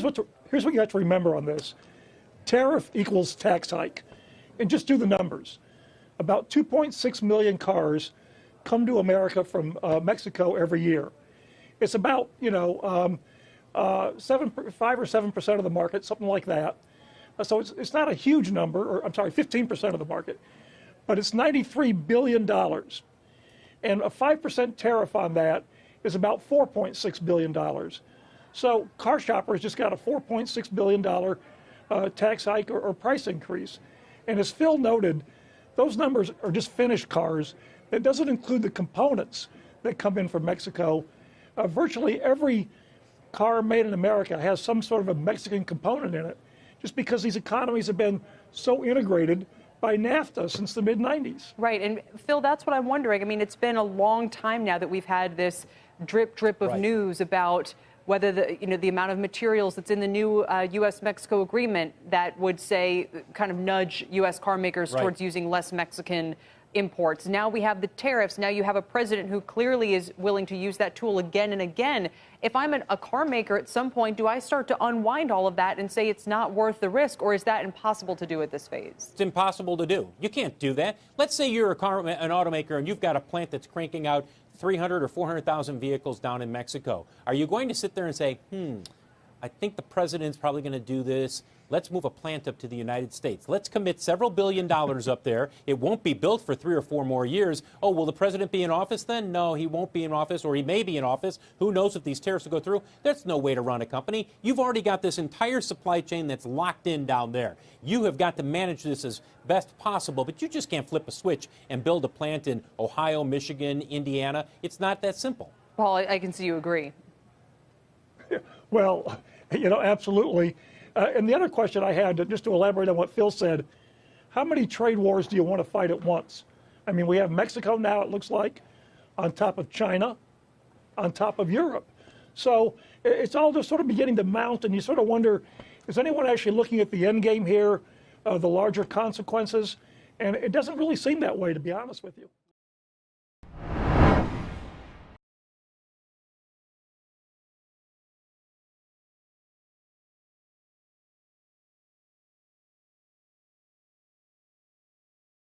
Here's what you have to remember on this. Tariff equals tax hike. And just do the numbers. About 2.6 million cars come to America from Mexico every year. It's about, 5 or 7% of the market, something like that. So it's not a huge number, or I'm sorry, 15% of the market, but it's $93 billion. And a 5% tariff on that is about $4.6 billion. So car shoppers just got a $4.6 billion tax hike or price increase. And as Phil noted, those numbers are just finished cars. That doesn't include the components that come in from Mexico. Virtually every car made in America has some sort of a Mexican component in it, just because these economies have been so integrated by NAFTA since the mid-90s. Right, and Phil, that's what I'm wondering. I mean, it's been a long time now that we've had this drip of news about whether the amount of materials that's in the new U.S.-Mexico agreement that would say, kind of nudge U.S. car makers towards using less Mexican imports. Now we have the tariffs. Now you have a president who clearly is willing to use that tool again and again. If I'm a car maker at some point, do I start to unwind all of that and say it's not worth the risk, or is that impossible to do at this phase? It's impossible to do. You can't do that. Let's say you're an automaker and you've got a plant that's cranking out 300 or 400,000 vehicles down in Mexico. Are you going to sit there and say, I think the president's probably going to do this. Let's move a plant up to the United States. Let's commit several $billion up there. It won't be built for 3 or 4 more years. Oh, will the president be in office then? No, he won't be in office, or he may be in office. Who knows if these tariffs will go through? There's no way to run a company. You've already got this entire supply chain that's locked in down there. You have got to manage this as best possible, but you just can't flip a switch and build a plant in Ohio, Michigan, Indiana. It's not that simple. Paul, I can see you agree. Well, absolutely. And the other question I had, just to elaborate on what Phil said, how many trade wars do you want to fight at once? I mean, we have Mexico now, it looks like, on top of China, on top of Europe. So it's all just sort of beginning to mount, and you sort of wonder, is anyone actually looking at the end game here, the larger consequences? And it doesn't really seem that way, to be honest with you.